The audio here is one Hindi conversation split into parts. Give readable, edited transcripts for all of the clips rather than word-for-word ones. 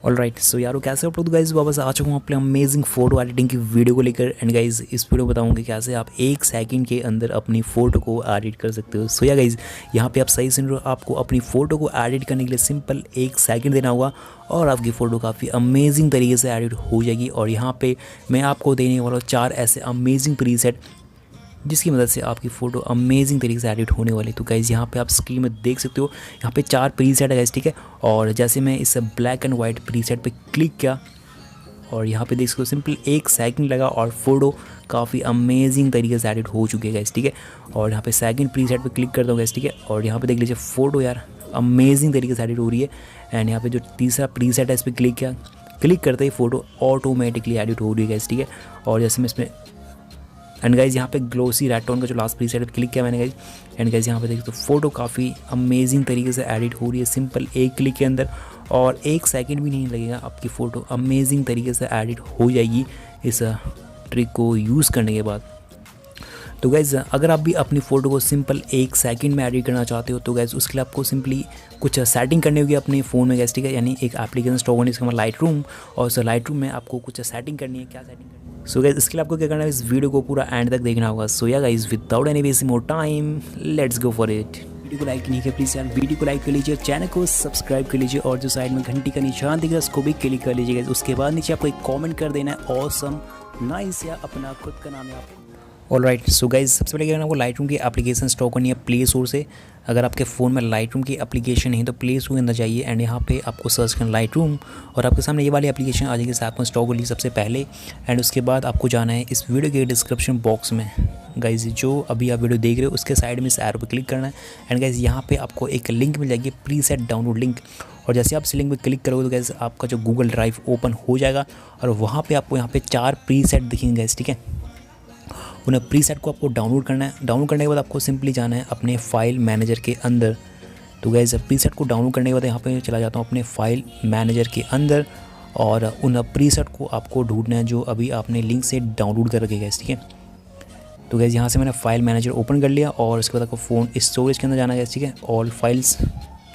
ऑलराइट सो यारो कैसे आप लोग गाइज वापस आ चुका हूँ अपने अमेजिंग फ़ोटो एडिटिंग की वीडियो को लेकर। एंड गाइज इस वीडियो बताऊँगी कैसे आप 1 सेकंड के अंदर अपनी फ़ोटो को एडिट कर सकते हो। सो या गाइज यहाँ पे आप सही सुन रहे हो, आपको अपनी फ़ोटो को एडिट करने के लिए सिंपल 1 सेकंड देना होगा और आपकी फ़ोटो काफ़ी अमेजिंग तरीके से एडिट हो जाएगी। और यहाँ पर मैं आपको देने वाला हूँ 4 ऐसे अमेजिंग प्रीसेट जिसकी मदद से आपकी फ़ोटो अमेजिंग तरीके से एडिट होने वाली। तो गाइज़ यहाँ पे आप स्क्रीन में देख सकते हो, यहाँ पे 4 प्रीसेट है गाइज़, ठीक है। और जैसे मैं इस ब्लैक एंड वाइट प्रीसेट पे क्लिक किया और यहाँ पे देख सकते हो सिंपल 1 सेकंड लगा और फोटो काफ़ी अमेजिंग तरीके से एडिट हो चुकी है गाइज़, ठीक है। और यहाँ पे सेकंड प्रीसेट पे क्लिक करता हूँ गाइज़, ठीक है। और यहाँ पे देख लीजिए फ़ोटो यार अमेजिंग तरीके से एडिट हो रही है। एंड यहाँ पे जो तीसरा प्रीसेट है इस पर क्लिक किया, क्लिक करते ही फ़ोटो ऑटोमेटिकली एडिट हो रही है गाइज़, ठीक है। और जैसे मैं इसमें एंड गाइज़ यहाँ पे ग्लोसी रेड टोन का जो लास्ट प्रीसेट क्लिक किया मैंने गाइज़। एंड गाइज़ यहाँ पे देखिए तो फोटो काफ़ी अमेजिंग तरीके से एडिट हो रही है सिंपल 1 क्लिक के अंदर। और 1 सेकंड भी नहीं लगेगा, आपकी फ़ोटो अमेजिंग तरीके से एडिट हो जाएगी इस ट्रिक को यूज़ करने के बाद। तो गैज़ अगर आप भी अपनी फ़ोटो को सिंपल 1 सेकंड में एडिट करना चाहते हो तो गैज़ उसके लिए आपको सिंपली कुछ सेटिंग करनी होगी अपने फ़ोन में गैज़, ठीक है। यानी एक एप्लीकेशन इंस्टॉल करनी है जिसका लाइटरूम, और उस लाइटरूम में आपको कुछ सेटिंग करनी है। क्या सेटिंग करनी है? सो गैज़ इसके लिए आपको क्या करना है, इस वीडियो को पूरा एंड तक देखना होगा। सो या guys without any wasting more time let's go for it. Video को लाइक नहीं किया प्लीज़ यार वीडियो को लाइक कर लीजिए, चैनल को सब्सक्राइब कर लीजिए और जो साइड में घंटी का निशान दिख रहा है उसको भी क्लिक कर लीजिएगा। उसके बाद नीचे आपको एक कॉमेंट कर देना है ऑसम, नाइस या अपना खुद का नाम है आपको। ऑलराइट सो गाइज सबसे पहले क्या करना है, आपको लाइटरूम की एप्लीकेशन इंस्टॉल करनी है प्ले स्टोर से। अगर आपके फ़ोन में लाइटरूम की एप्लीकेशन नहीं तो प्ले स्टोर के अंदर जाइए एंड यहाँ पे आपको सर्च करना लाइटरूम और आपके सामने ये वाली एप्लीकेशन आ जाएगी। इस ऐप को इंस्टॉल कर लीजिए सबसे पहले। एंड उसके बाद आपको जाना है इस वीडियो के डिस्क्रिप्शन बॉक्स में गाइज, जो अभी आप वीडियो देख रहे हो उसके साइड में इस एरो पर क्लिक करना है। एंड गाइज यहाँ पे आपको एक लिंक मिल जाएगी, प्रीसेट डाउनलोड लिंक। और जैसे आप इस लिंक पर क्लिक करोगे तो गाइज आपका जो गूगल ड्राइव ओपन हो जाएगा और वहाँ पर आपको यहाँ पे 4 प्रीसेट दिखेंगे गाइज, ठीक है। उन प्रीसेट को आपको डाउनलोड करना है। डाउनलोड करने के बाद आपको सिंपली जाना है अपने फाइल मैनेजर के अंदर। तो गाइस प्रीसेट को डाउनलोड करने के बाद यहाँ पे चला जाता हूँ अपने फाइल मैनेजर के अंदर और उन प्रीसेट को आपको ढूंढना है जो अभी आपने लिंक से डाउनलोड कर रखे गाइस, ठीक है। तो गाइस यहाँ से मैंने फाइल मैनेजर ओपन कर लिया और उसके बाद आपको फ़ोन स्टोरेज के अंदर जाना है, ठीक है, ऑल फाइल्स,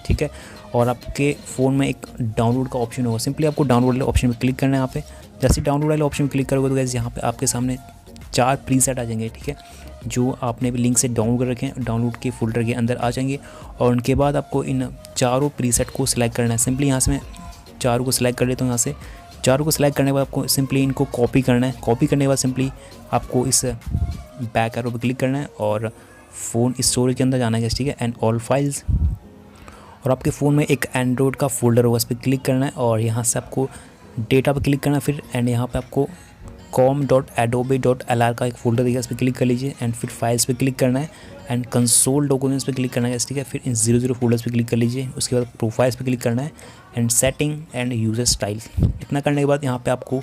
ठीक है। और आपके फ़ोन में एक डाउनलोड का ऑप्शन होगा, सिंपली आपको डाउनलोड वाले ऑप्शन पर क्लिक करना है। यहाँ पे जैसे डाउनलोड वाले ऑप्शन पर क्लिक करोगे तो गाइस यहाँ पे आपके सामने 4 प्रीसेट आ जाएंगे, ठीक है, जो आपने भी लिंक से डाउनलोड कर रखे हैं, डाउनलोड के फोल्डर के अंदर आ जाएंगे। और उनके बाद आपको इन चारों प्रीसेट को सिलेक्ट करना है। सिंपली यहाँ से मैं चारों को सिलेक्ट कर लेता हूँ। यहाँ से चारों को सिलेक्ट करने के बाद आपको सिंपली इनको कॉपी करना है। कॉपी करने के बाद सिंपली आपको इस बैक एरो पर क्लिक करना है और फ़ोन स्टोरेज के अंदर जाना है, ठीक है, एंड ऑल फाइल्स। और आपके फ़ोन में एक एंड्रॉयड का फोल्डर होगा, इस पर क्लिक करना है और यहाँ से आपको डेटा पर क्लिक करना है फिर। एंड यहाँ पर आपको com.adobe.lr का एक फोल्डर दिखेगा, इस पर क्लिक कर लीजिए एंड फिर फाइल्स पे क्लिक करना है एंड कंसोल डॉक्यूमेंट्स पे क्लिक करना है, ठीक है। फिर इन 00 फोल्डर्स पे क्लिक कर लीजिए। उसके बाद प्रोफाइल्स पे क्लिक करना है and setting end user style. इतना करने के बाद यहाँ पे आपको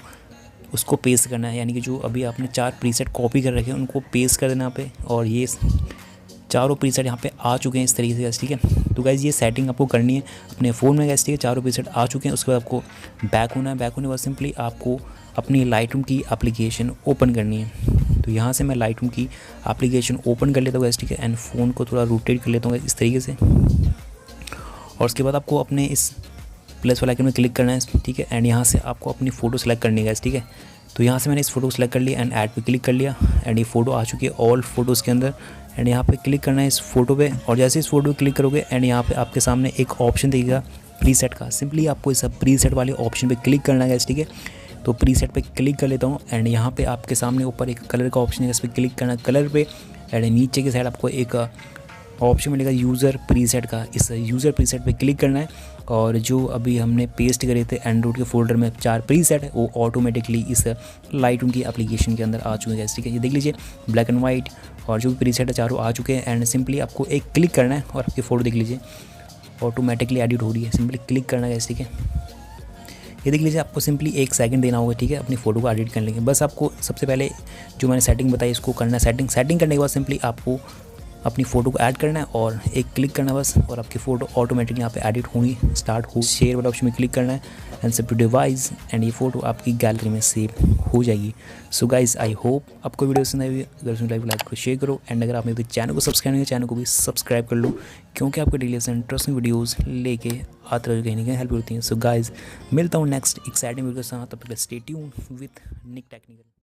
उसको पेस्ट करना है, यानी कि जो अभी आपने 4 प्रीसेट कॉपी कर रखे हैं उनको पेस्ट कर देना यहाँ पे। और ये चारों प्रीसेट यहाँ पे आ चुके हैं इस तरीके से, ठीक है। तो गाइज़ ये सेटिंग आपको करनी है अपने फ़ोन में, ठीक है। चारों प्रीसेट आ चुके हैं। उसके बाद आपको बैक होना है। बैक होने के बाद सिंपली आपको अपनी लाइटरूम की एप्लीकेशन ओपन करनी है। तो यहाँ से मैं लाइटरूम की एप्लीकेशन ओपन कर लेता हूँ गाइज़, ठीक है। एंड फ़ोन को थोड़ा रोटेट कर लेता हूँ इस तरीके से। और उसके बाद आपको अपने इस प्लस वाला आइकन में क्लिक करना है, ठीक है। एंड यहाँ से आपको अपनी फ़ोटो सेलेक्ट करनी है गाइज़, ठीक है। तो यहाँ से मैंने इस फोटो को सेलेक्ट कर लिया एंड ऐड पे क्लिक कर लिया एंड ये फ़ोटो आ चुकी है ऑल फोटोज़ के अंदर। एंड यहाँ पे क्लिक करना है इस फोटो पे और जैसे इस फोटो पे क्लिक करोगे एंड यहाँ पे आपके सामने एक ऑप्शन दिखेगा प्रीसेट का। सिंपली आपको इस प्रीसेट वाले ऑप्शन पे क्लिक करना है, ठीक है। तो प्रीसेट पे क्लिक कर लेता हूँ एंड यहाँ पे आपके सामने ऊपर एक कलर का ऑप्शन है, इस पर क्लिक करना है कलर पे। एंड नीचे की साइड आपको एक ऑप्शन मिलेगा यूज़र प्रीसेट का, इस यूज़र प्रीसेट पे क्लिक करना है। और जो अभी हमने पेस्ट करे थे एंड्रॉइड के फोल्डर में 4 प्रीसेट है वो ऑटोमेटिकली इस लाइटरूम की एप्लीकेशन के अंदर आ चुके हैं, ठीक है। ये देख लीजिए ब्लैक एंड वाइट और जो भी प्रीसेट है चारों आ चुके हैं। एंड सिंपली आपको एक क्लिक करना है और आपकी फ़ोटो देख लीजिए ऑटोमेटिकली एडिट हो रही है। सिंपली क्लिक करना है, ठीक है। ये देख लीजिए आपको सिंपली 1 सेकंड देना होगा, ठीक है, अपनी फ़ोटो को एडिट करने के। बस आपको सबसे पहले जो मैंने सेटिंग बताई इसको करना है। सेटिंग करने के बाद सिंपली आपको अपनी फ़ोटो को ऐड करना है और एक क्लिक करना है बस और आपकी फ़ोटो ऑटोमेटिकली यहाँ पे एडिट होगी स्टार्ट हो। शेयर वाला ऑप्शन में क्लिक करना है and save to device and ये फ़ोटो आपकी गैलरी में सेव हो जाएगी। सो गाइज आई होप आपको वीडियो पसंद आई। अगर लाइक को शेयर करो एंड अगर आपने चैनल को सब्सक्राइब नहीं किया चैनल को भी सब्सक्राइब कर लो, क्योंकि आपको डेली इंटरेस्टिंग वीडियोज़ लेके आते रहे, कहीं ना कहीं हेल्प होती हैं। सो गाइज मिलता हूँ नेक्स्ट एक्साइटिंग वीडियो के साथ, तब तक stay tuned with Nick technical.